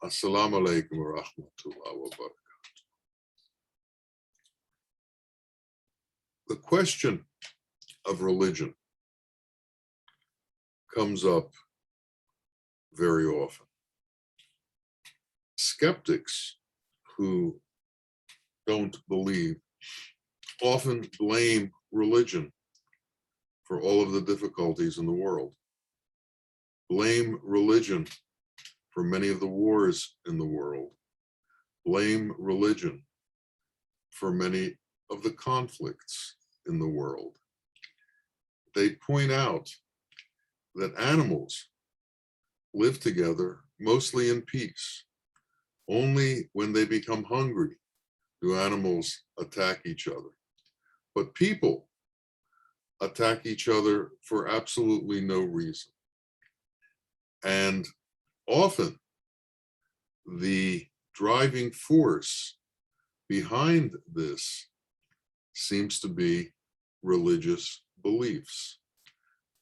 Assalamu alaikum wa rahmatullahi wa barakatuh. The question of religion comes up very often. Skeptics who don't believe often blame religion for all of the difficulties in the world, blame religion for many of the wars in the world, blame religion for many of the conflicts in the world. They point out that animals live together mostly in peace. Only when they become hungry do animals attack each other. But people attack each other for absolutely no reason. And often the driving force behind this seems to be religious beliefs,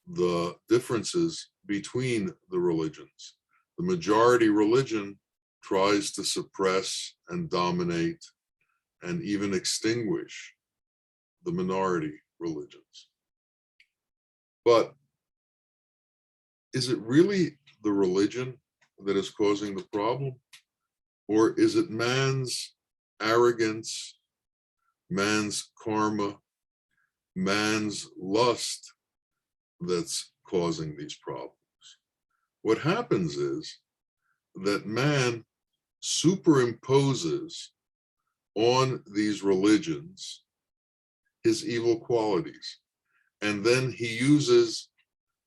the differences between the religions. The majority religion tries to suppress and dominate and even extinguish the minority religions. But is it really the religion that is causing the problem? Or is it man's arrogance, man's karma, man's lust that's causing these problems? What happens is that man superimposes on these religions his evil qualities, and then he uses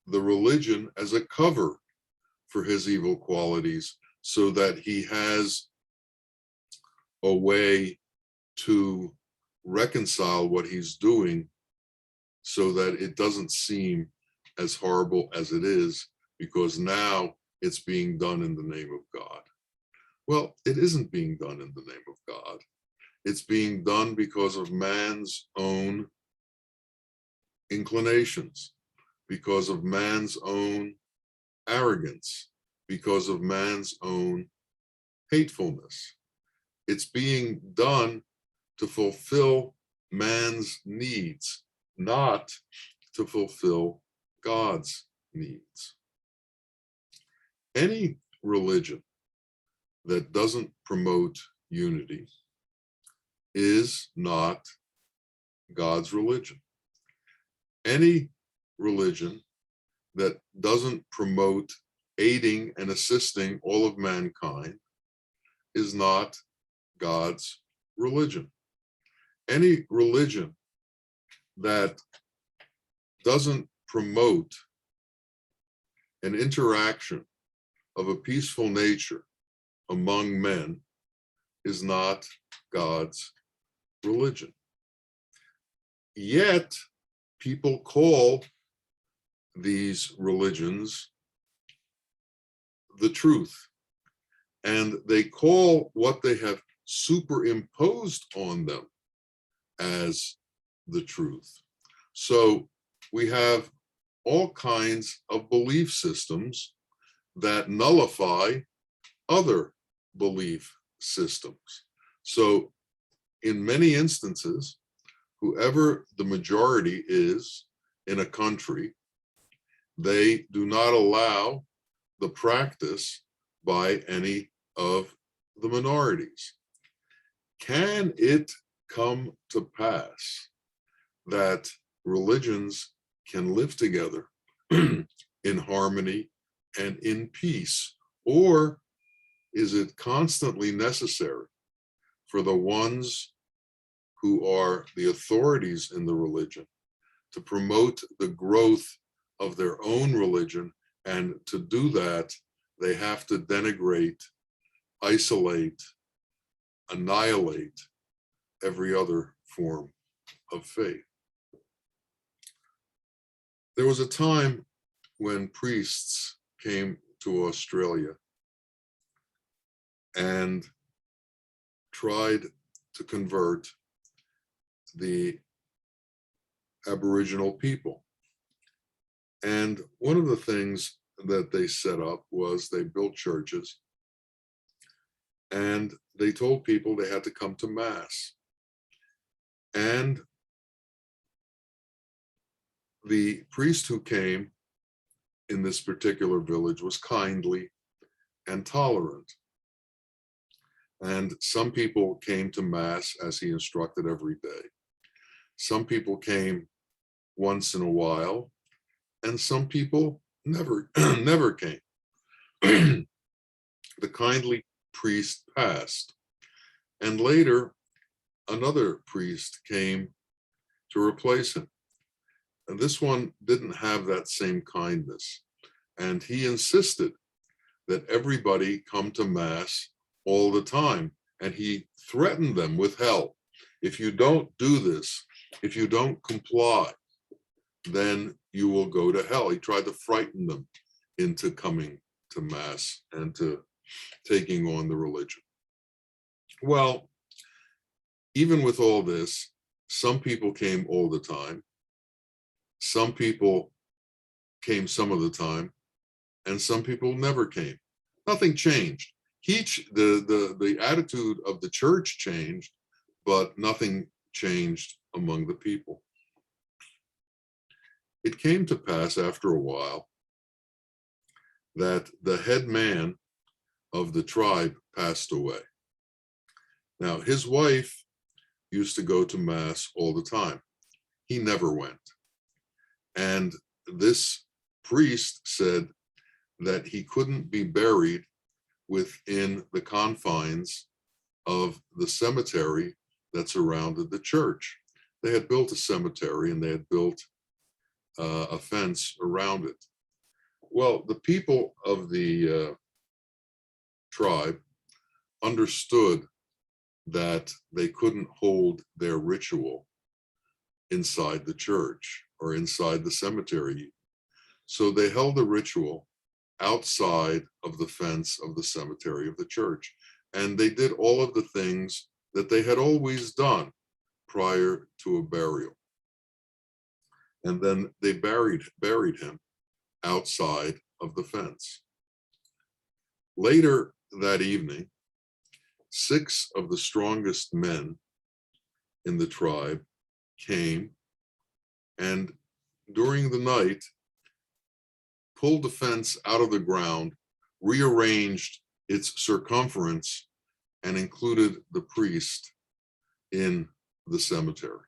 the religion as a cover for his evil qualities so that he has a way to reconcile what he's doing so that it doesn't seem as horrible as it is, because now it's being done in the name of God. Well, it isn't being done in the name of God. It's being done because of man's own inclinations, because of man's own arrogance, because of man's own hatefulness. It's being done to fulfill man's needs, not to fulfill God's needs. Any religion that doesn't promote unity is not God's religion. Any religion that doesn't promote aiding and assisting all of mankind is not God's religion. Any religion that doesn't promote an interaction of a peaceful nature among men is not God's religion. Yet, people call these religions the truth, and they call what they have superimposed on them as the truth. So we have all kinds of belief systems that nullify other belief systems. So in many instances, whoever the majority is in a country, they do not allow the practice by any of the minorities. Can it come to pass that religions can live together in harmony and in peace? Or is it constantly necessary for the ones who are the authorities in the religion to promote the growth of their own religion, and to do that, they have to denigrate, isolate, annihilate every other form of faith? There was a time when priests came to Australia and tried to convert the Aboriginal people. And one of the things that they set up was they built churches and they told people they had to come to Mass. And the priest who came in this particular village was kindly and tolerant. And some people came to Mass as he instructed every day. Some people came once in a while, and some people never, never came. The kindly priest passed, and later another priest came to replace him. And this one didn't have that same kindness. And he insisted that everybody come to Mass all the time. And he threatened them with hell. If you don't do this, if you don't comply, then you will go to hell. He tried to frighten them into coming to Mass and to taking on the religion. Well, even with all this, some people came all the time. Some people came some of the time, and some people never came. Nothing changed. The attitude of the church changed, but nothing changed among the people. It came to pass after a while that the head man of the tribe passed away. Now, his wife used to go to Mass all the time. He never went. And this priest said that he couldn't be buried within the confines of the cemetery that surrounded the church. They had built a cemetery and they had built a fence around it. Well, the people of the tribe understood that they couldn't hold their ritual inside the church or inside the cemetery. So they held the ritual outside of the fence of the cemetery of the church. And they did all of the things that they had always done prior to a burial. And then they buried him outside of the fence. Later that evening, 6 of the strongest men in the tribe came and during the night pulled the fence out of the ground, rearranged its circumference, and included the priest in the cemetery.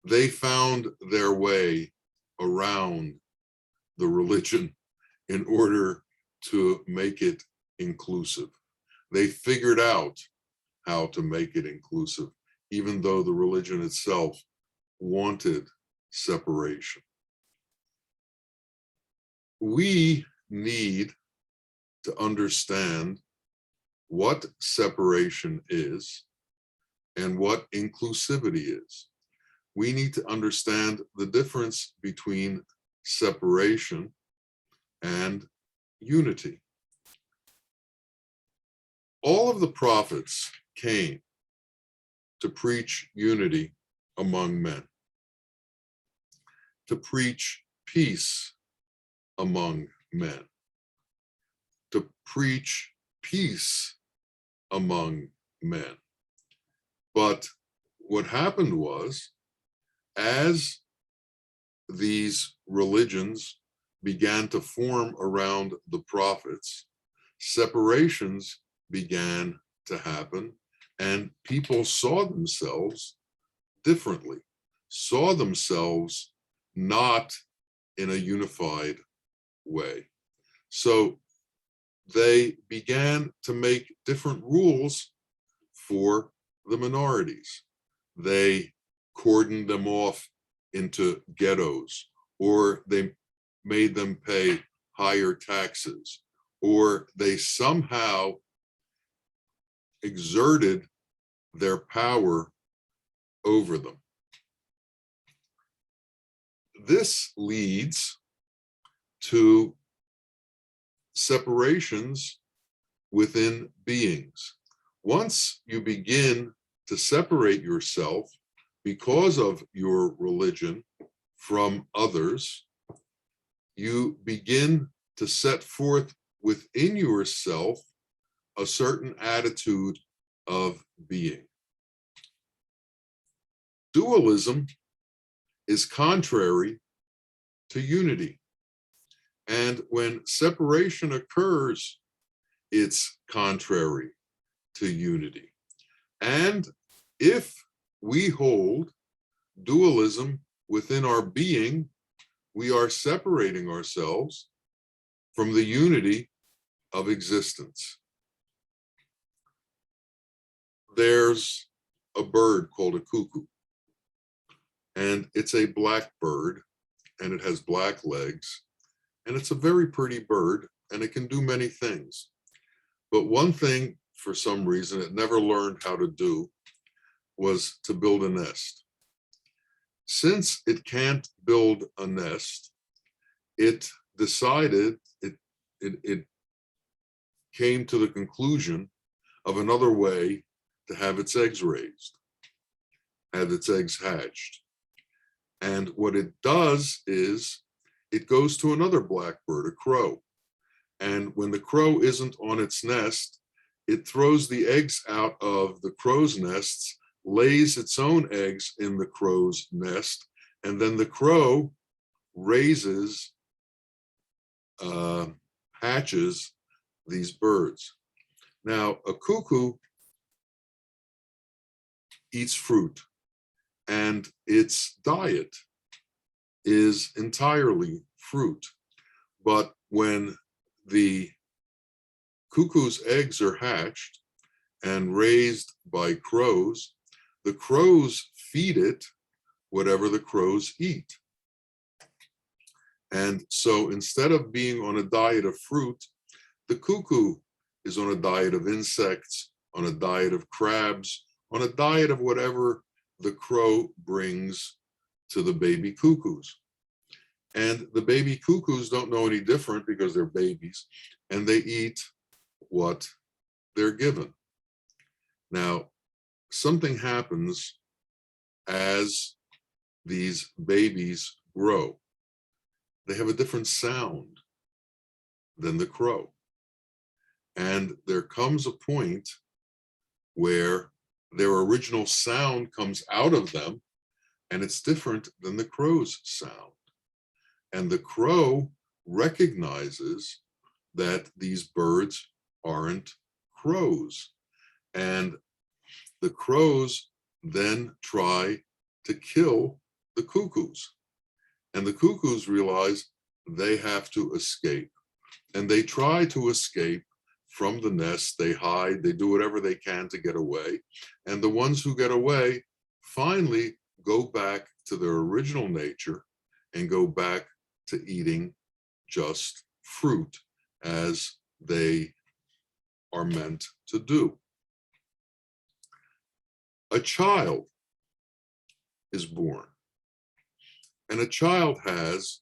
They found their way around the religion in order to make it inclusive. They figured out how to make it inclusive, even though the religion itself wanted separation. We need to understand what separation is and what inclusivity is. We need to understand the difference between separation and unity. All of the prophets came to preach unity among men, to preach peace among men, to preach peace among men. But what happened was, as these religions began to form around the prophets, separations began to happen, and people saw themselves differently, saw themselves not in a unified way. So they began to make different rules for the minorities. They cordoned them off into ghettos, or they made them pay higher taxes, or they somehow exerted their power over them. This leads to separations within beings. Once you begin to separate yourself because of your religion from others, you begin to set forth within yourself a certain attitude of being. Dualism is contrary to unity. And when separation occurs, it's contrary to unity. And if we hold dualism within our being, we are separating ourselves from the unity of existence. There's a bird called a cuckoo, and it's a black bird, and it has black legs, and it's a very pretty bird, and it can do many things. But one thing, for some reason, it never learned how to do was to build a nest. Since it can't build a nest, it decided, it came to the conclusion of another way to have its eggs raised, have its eggs hatched. And what it does is it goes to another blackbird, a crow. And when the crow isn't on its nest, it throws the eggs out of the crow's nests, lays its own eggs in the crow's nest, and then the crow raises, hatches these birds. Now, a cuckoo eats fruit, and its diet is entirely fruit. But when the cuckoo's eggs are hatched and raised by crows, the crows feed it whatever the crows eat. And so instead of being on a diet of fruit, the cuckoo is on a diet of insects, on a diet of crabs, on a diet of whatever the crow brings to the baby cuckoos. And the baby cuckoos don't know any different because they're babies, and they eat what they're given. Now, something happens as these babies grow. They have a different sound than the crow. And there comes a point where their original sound comes out of them, and it's different than the crow's sound. And the crow recognizes that these birds aren't crows. And the crows then try to kill the cuckoos. And the cuckoos realize they have to escape. And they try to escape from the nest. They hide, they do whatever they can to get away. And the ones who get away finally go back to their original nature and go back to eating just fruit as they are meant to do. A child is born, and a child has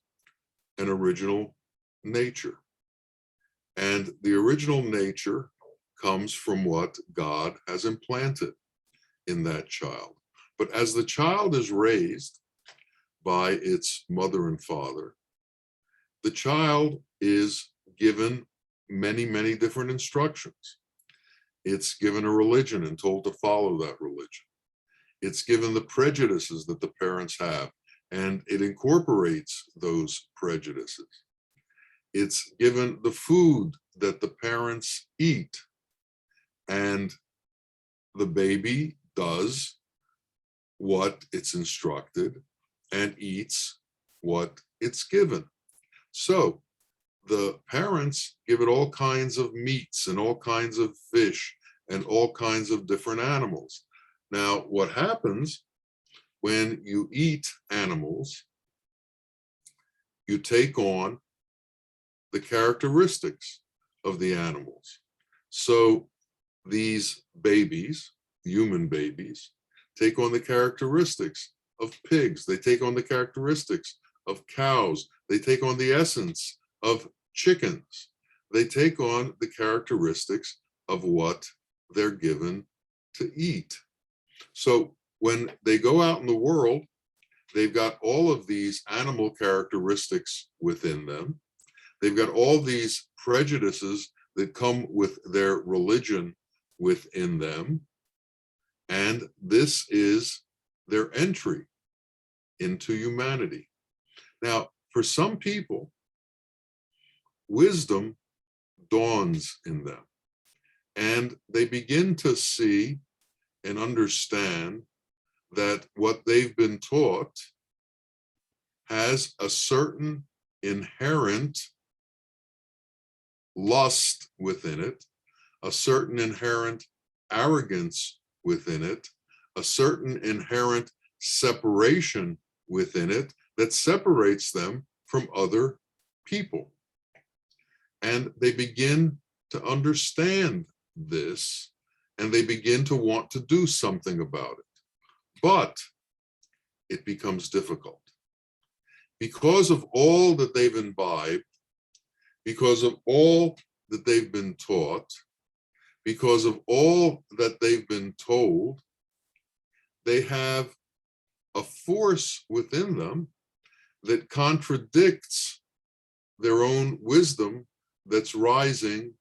an original nature. And the original nature comes from what God has implanted in that child. But as the child is raised by its mother and father, the child is given many, many different instructions. It's given a religion and told to follow that religion. It's given the prejudices that the parents have, and it incorporates those prejudices. It's given the food that the parents eat, and the baby does what it's instructed and eats what it's given. So the parents give it all kinds of meats and all kinds of fish and all kinds of different animals. Now, what happens when you eat animals, you take on the characteristics of the animals. So these babies, human babies, take on the characteristics of pigs. They take on the characteristics of cows. They take on the essence of chickens. They take on the characteristics of what they're given to eat. So when they go out in the world, they've got all of these animal characteristics within them. They've got all these prejudices that come with their religion within them, and this is their entry into humanity. Now, for some people, wisdom dawns in them, and they begin to see and understand that what they've been taught has a certain inherent lust within it, a certain inherent arrogance within it, a certain inherent separation within it that separates them from other people. And they begin to understand this, and they begin to want to do something about it. But it becomes difficult. Because of all that they've imbibed, because of all that they've been taught, because of all that they've been told, they have a force within them that contradicts their own wisdom that's rising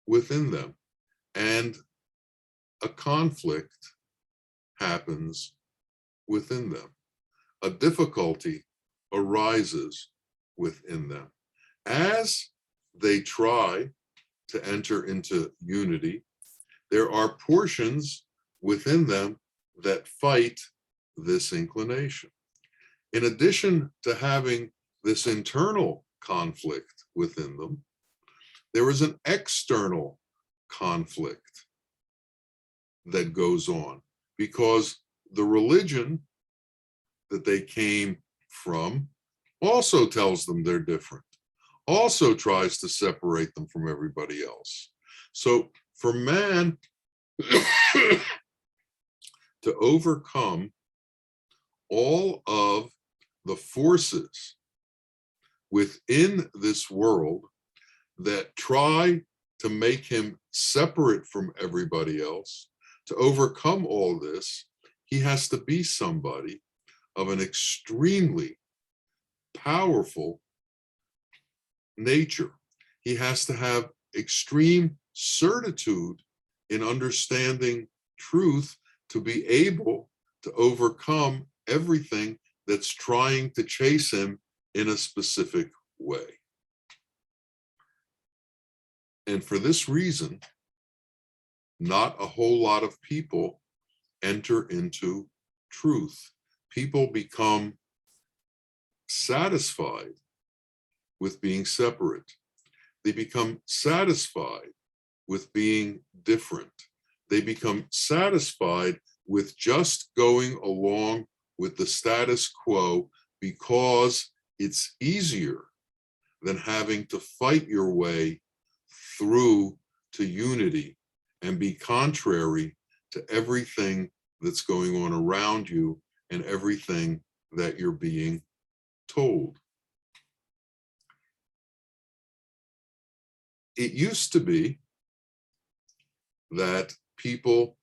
within them. And a conflict happens within them. A difficulty arises within them. As they try to enter into unity, there are portions within them that fight this inclination. In addition to having this internal conflict within them, there is an external conflict that goes on, because the religion that they came from also tells them they're different, also tries to separate them from everybody else. So for man to overcome all of the forces within this world that try to make him separate from everybody else, to overcome all this, he has to be somebody of an extremely powerful nature. He has to have extreme certitude in understanding truth to be able to overcome everything that's trying to chase him in a specific way. And for this reason, not a whole lot of people enter into truth. People become satisfied with being separate. They become satisfied with being different. They become satisfied with just going along with the status quo because it's easier than having to fight your way through to unity and be contrary to everything that's going on around you and everything that you're being told. It used to be that people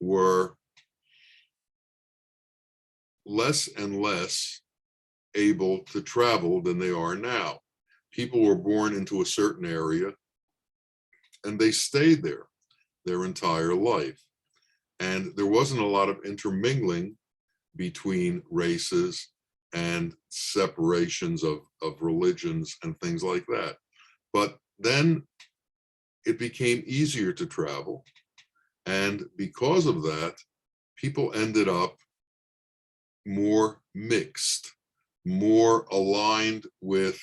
were less and less able to travel than they are now. People were born into a certain area and they stayed there their entire life. And there wasn't a lot of intermingling between races and separations of religions and things like that. But then it became easier to travel. And because of that, people ended up more mixed, more aligned with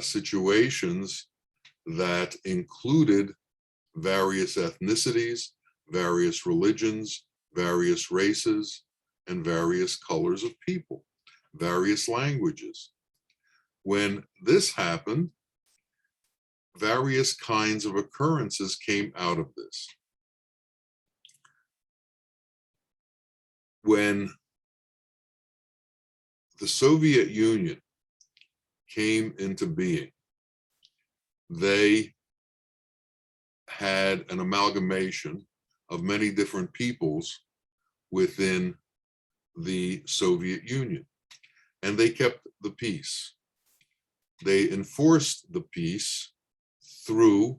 situations that included various ethnicities, various religions, various races, and various colors of people, various languages. When this happened, various kinds of occurrences came out of this. When the Soviet Union came into being, they had an amalgamation of many different peoples within the Soviet Union, and they kept the peace. They enforced the peace through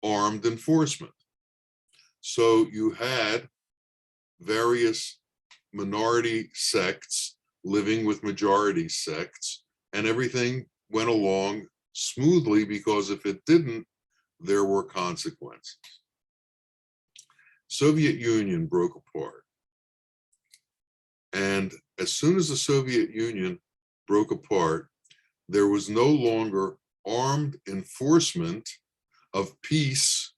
armed enforcement. So you had various minority sects living with majority sects, and everything went along smoothly, because if it didn't, there were consequences. Soviet Union broke apart. And as soon as the Soviet Union broke apart, there was no longer armed enforcement of peace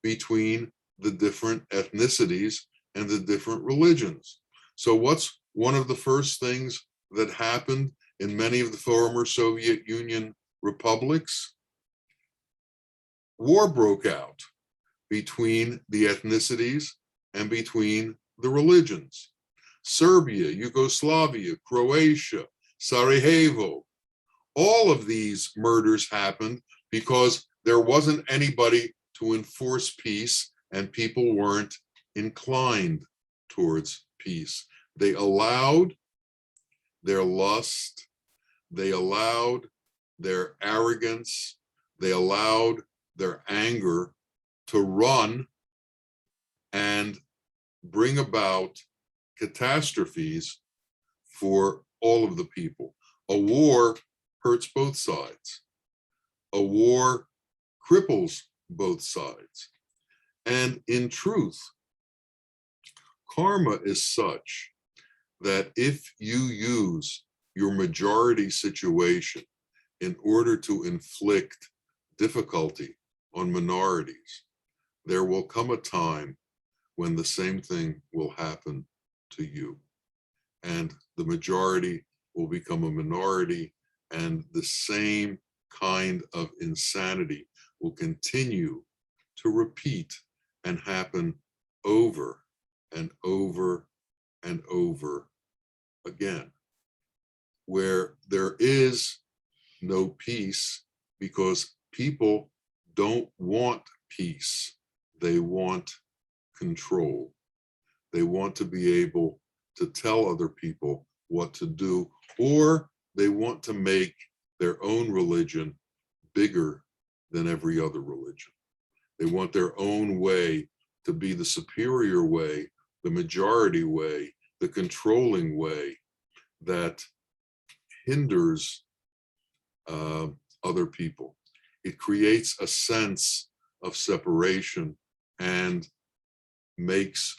between the different ethnicities and the different religions. So what's one of the first things that happened in many of the former Soviet Union republics? War broke out between the ethnicities and between the religions. Serbia, Yugoslavia, Croatia, Sarajevo, all of these murders happened because there wasn't anybody to enforce peace, and people weren't inclined towards peace. They allowed their lust, they allowed their arrogance, they allowed their anger to run and bring about catastrophes for all of the people. A war hurts both sides. A war cripples both sides. And in truth, karma is such that if you use your majority situation in order to inflict difficulty on minorities, there will come a time when the same thing will happen to you. And the majority will become a minority, and the same kind of insanity will continue to repeat and happen over and over and over again, where there is no peace because people don't want peace. They want control. They want to be able to tell other people what to do, or they want to make their own religion bigger than every other religion. They want their own way to be the superior way, the majority way, the controlling way that hinders other people. It creates a sense of separation and makes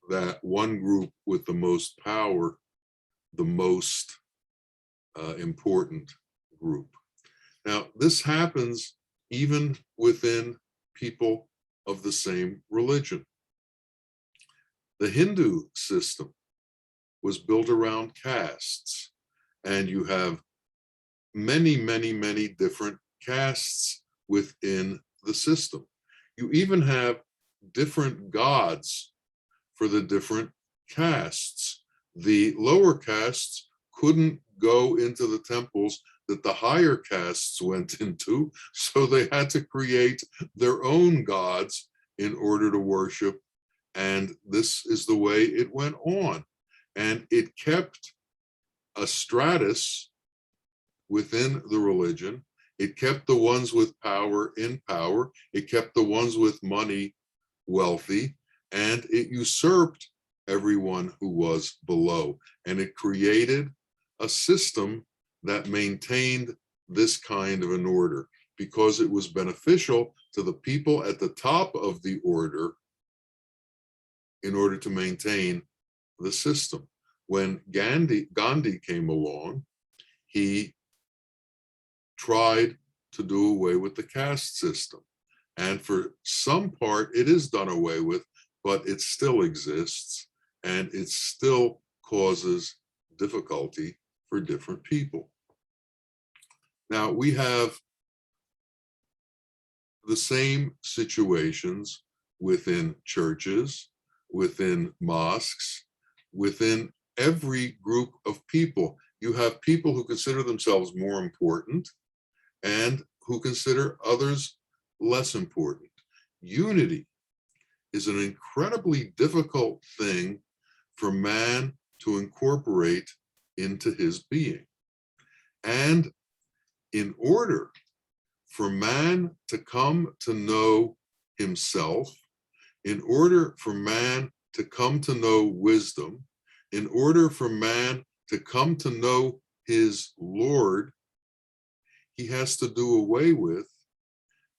that one group with the most power the most important group. Now, this happens even within people of the same religion. The Hindu system was built around castes, and you have many, many, many different castes within the system. You even have different gods for the different castes. The lower castes couldn't go into the temples that the higher castes went into, so they had to create their own gods in order to worship. And this is the way it went on. And it kept a stratus within the religion. It kept the ones with power in power. It kept the ones with money wealthy, and it usurped everyone who was below. And it created a system that maintained this kind of an order because it was beneficial to the people at the top of the order in order to maintain the system. When Gandhi came along, he tried to do away with the caste system. And for some part, it is done away with, but it still exists, and it still causes difficulty for different people. Now, we have the same situations within churches, within mosques, within every group of people. You have people who consider themselves more important and who consider others less important. Unity is an incredibly difficult thing for man to incorporate into his being. And in order for man to come to know himself, in order for man to come to know wisdom, in order for man to come to know his Lord, he has to do away with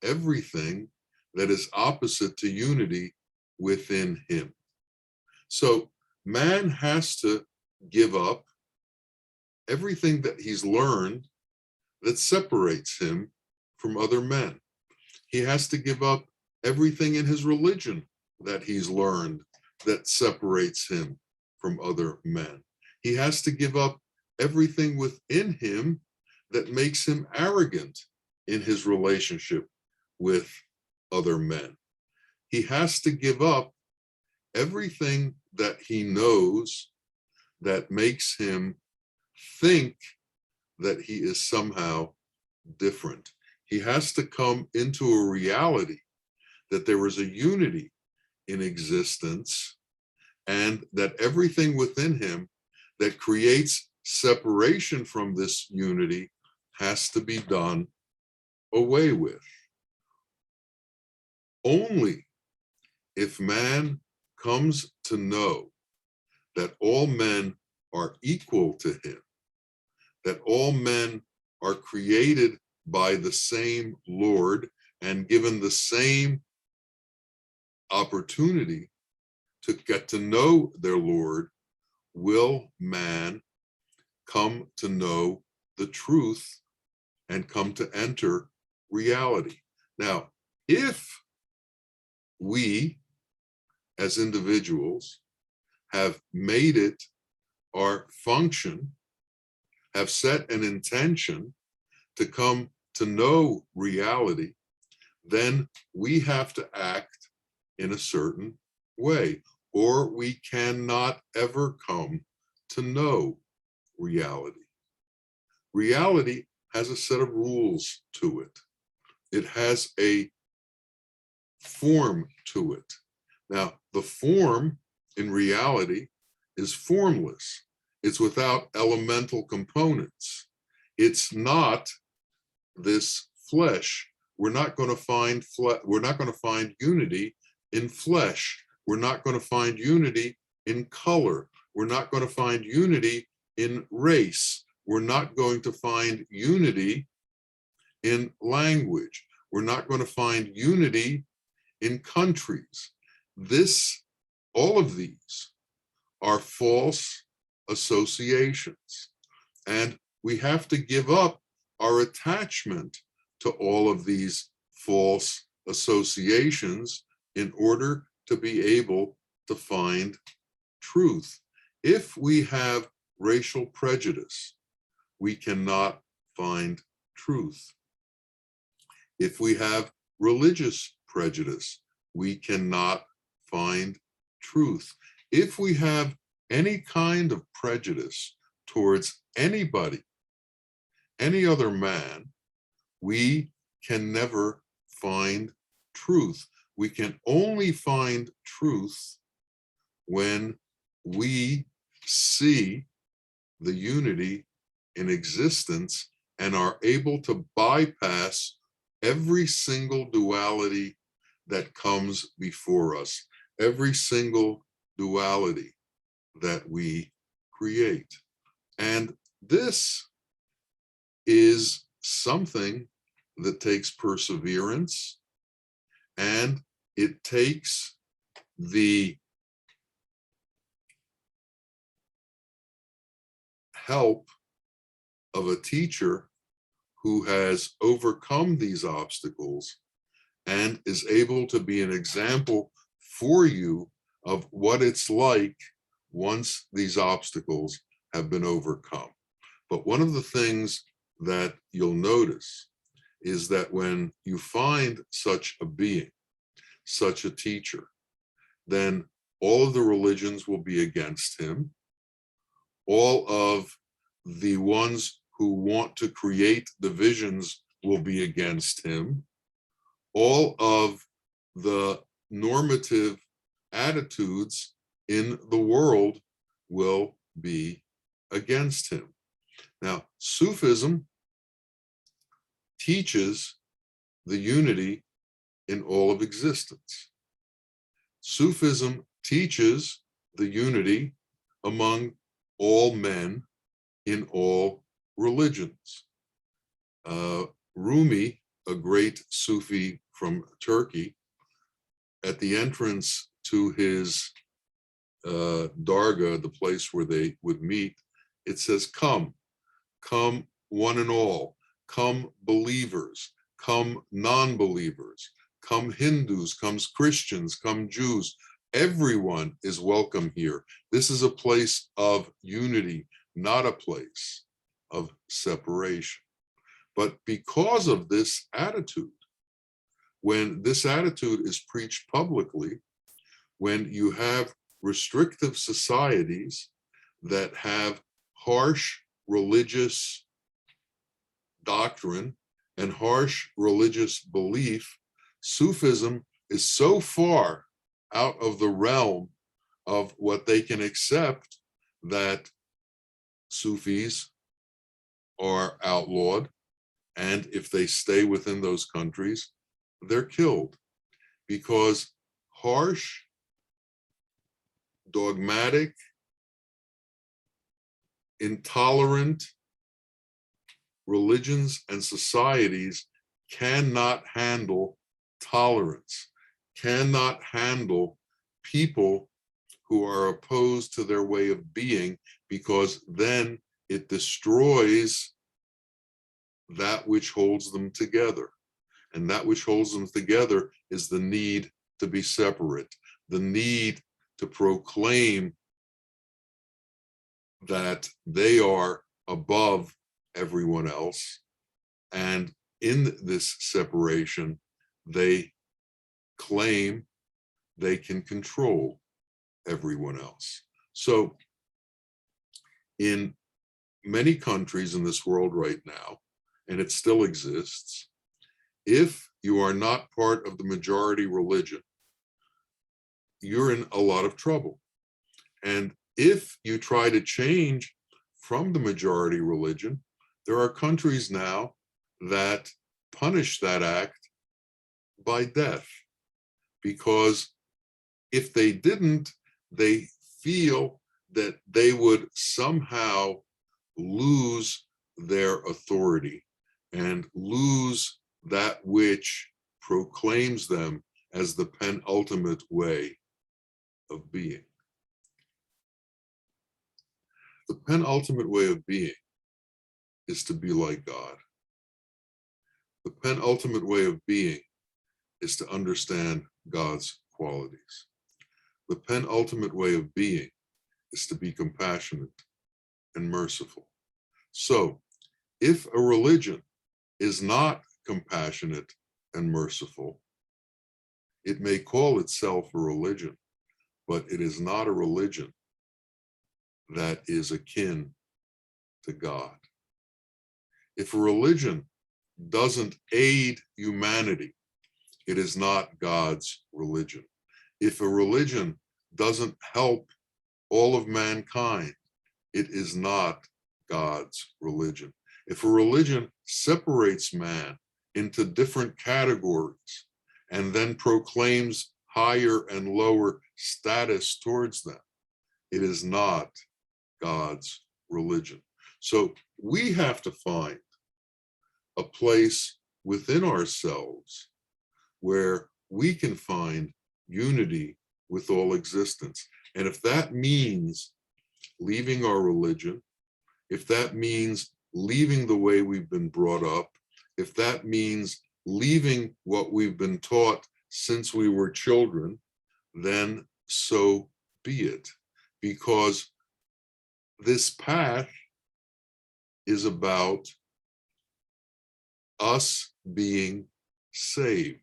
everything that is opposite to unity within him. So man has to give up everything that he's learned that separates him from other men. He has to give up everything in his religion that he's learned that separates him from other men. He has to give up everything within him that makes him arrogant in his relationship with other men. He has to give up everything that he knows that makes him think that he is somehow different. He has to come into a reality that there is a unity in existence, and that everything within him that creates separation from this unity has to be done away with. Only if man comes to know that all men are equal to him, that all men are created by the same Lord and given the same opportunity to get to know their Lord, will man come to know the truth and come to enter reality. Now, if we as individuals have made it our function, have set an intention to come to know reality, then we have to act in a certain way, or we cannot ever come to know reality. Reality has a set of rules to it. It has a form to it. Now, the form in reality is formless. It's without elemental components. It's not this flesh. We're not going to find unity in flesh. We're not going to find unity in color. We're not going to find unity in race. We're not going to find unity in language. We're not going to find unity in countries. All of these are false associations. And we have to give up our attachment to all of these false associations in order to be able to find truth. If we have racial prejudice, we cannot find truth. If we have religious prejudice, we cannot find truth. If we have any kind of prejudice towards anybody, any other man, we can never find truth. We can only find truth when we see the unity in existence and are able to bypass every single duality that comes before us, every single duality that we create. And this is something that takes perseverance, and it takes the help of a teacher who has overcome these obstacles and is able to be an example for you of what it's like once these obstacles have been overcome. But one of the things that you'll notice is that when you find such a being, such a teacher, then all of the religions will be against him. All of the ones who want to create divisions will be against him. All of the normative attitudes in the world will be against him. Now, Sufism teaches the unity in all of existence. Sufism teaches the unity among all men in all religions. Rumi, a great Sufi from Turkey, at the entrance to his dargah, the place where they would meet, it says, "Come, come one and all, come believers, come non-believers, come Hindus, come Christians, come Jews. Everyone is welcome here. This is a place of unity, not a place of separation." But because of this attitude, when this attitude is preached publicly, when you have restrictive societies that have harsh religious doctrine and harsh religious belief, Sufism is so far out of the realm of what they can accept that Sufis are outlawed, and if they stay within those countries, they're killed, because harsh, dogmatic, intolerant religions and societies cannot handle tolerance, cannot handle people who are opposed to their way of being, because then it destroys that which holds them together. And that which holds them together is the need to be separate, the need to proclaim that they are above everyone else. And in this separation, they claim they can control everyone else. So in many countries in this world right now, and it still exists, if you are not part of the majority religion, you're in a lot of trouble. And if you try to change from the majority religion, there are countries now that punish that act by death, because if they didn't, they feel that they would somehow lose their authority and lose that which proclaims them as the penultimate way of being. The penultimate way of being is to be like God. The penultimate way of being is to understand God's qualities. The penultimate way of being is to be compassionate and merciful. So, if a religion is not compassionate and merciful, it may call itself a religion, but it is not a religion that is akin to God. If a religion doesn't aid humanity, it is not God's religion. If a religion doesn't help all of mankind, it is not God's religion. If a religion separates man into different categories and then proclaims higher and lower status towards them, it is not God's religion. So we have to find a place within ourselves where we can find unity with all existence. And if that means leaving our religion, if that means leaving the way we've been brought up, if that means leaving what we've been taught since we were children, then so be it. Because this path is about us being saved.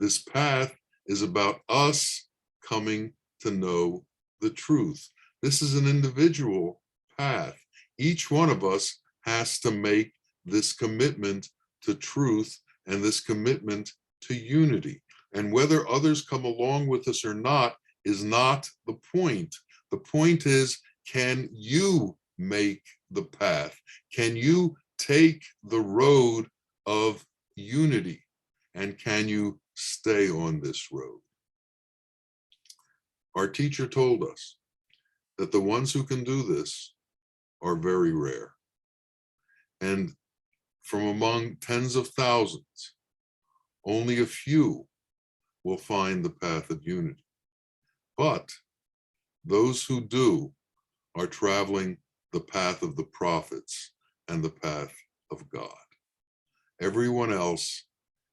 This path is about us coming to know the truth. This is an individual path. Each one of us has to make this commitment to truth and this commitment to unity. And whether others come along with us or not is not the point. The point is, can you make the path? Can you take the road of unity? And can you stay on this road? Our teacher told us that the ones who can do this are very rare. And from among tens of thousands, only a few will find the path of unity. But those who do are traveling the path of the prophets and the path of God. Everyone else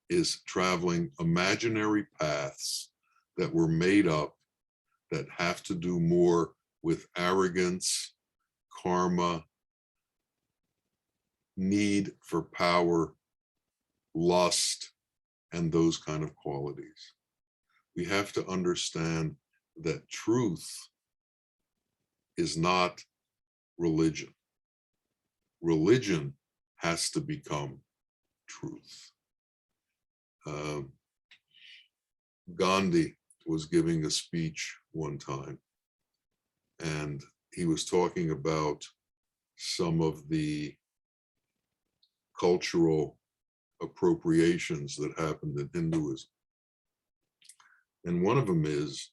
is traveling imaginary paths that were made up that have to do more with arrogance, karma, need for power, lust, and those kind of qualities. We have to understand that truth is not religion. Religion has to become truth. Gandhi was giving a speech one time, and he was talking about some of the cultural appropriations that happened in Hinduism. And one of them is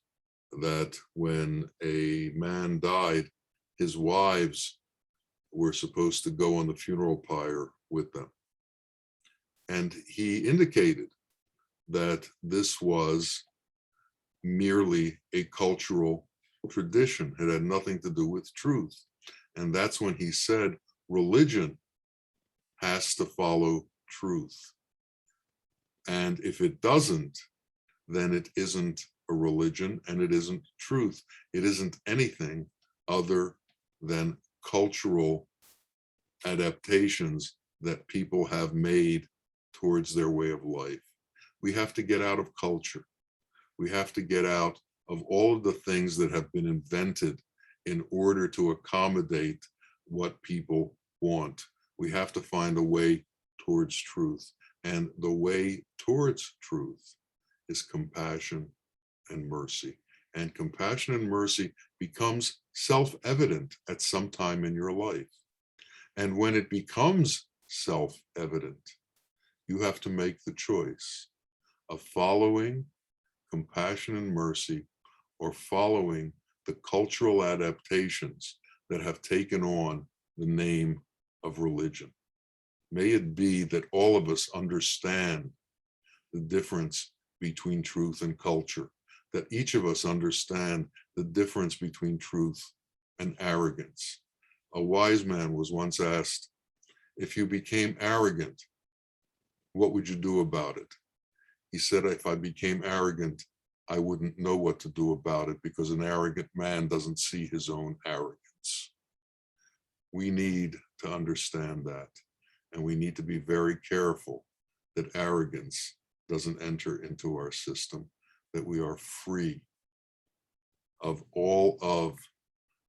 that when a man died, his wives were supposed to go on the funeral pyre with them. And he indicated that this was merely a cultural tradition. It had nothing to do with truth. And that's when he said, religion has to follow truth. And if it doesn't, then it isn't a religion and it isn't truth. It isn't anything other than cultural adaptations that people have made towards their way of life. We have to get out of culture. We have to get out of all of the things that have been invented in order to accommodate what people want. We have to find a way towards truth. And the way towards truth is compassion and mercy. And compassion and mercy becomes self-evident at some time in your life. And when it becomes self-evident, you have to make the choice of following compassion and mercy or following the cultural adaptations that have taken on the name of religion. May it be that all of us understand the difference between truth and culture, that each of us understand the difference between truth and arrogance. A wise man was once asked, if you became arrogant, what would you do about it? He said, if I became arrogant, I wouldn't know what to do about it because an arrogant man doesn't see his own arrogance. We need to understand that, and we need to be very careful that arrogance doesn't enter into our system, that we are free of all of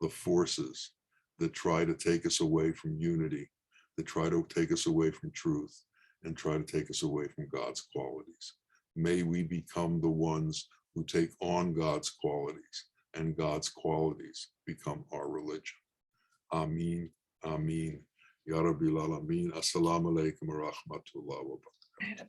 the forces that try to take us away from unity, that try to take us away from truth, and try to take us away from God's qualities. May we become the ones who take on God's qualities, and God's qualities become our religion. Ameen, Ameen. Ya Rabbil Alameen. Assalamu alaikum wa rahmatullahi wa barakatuh.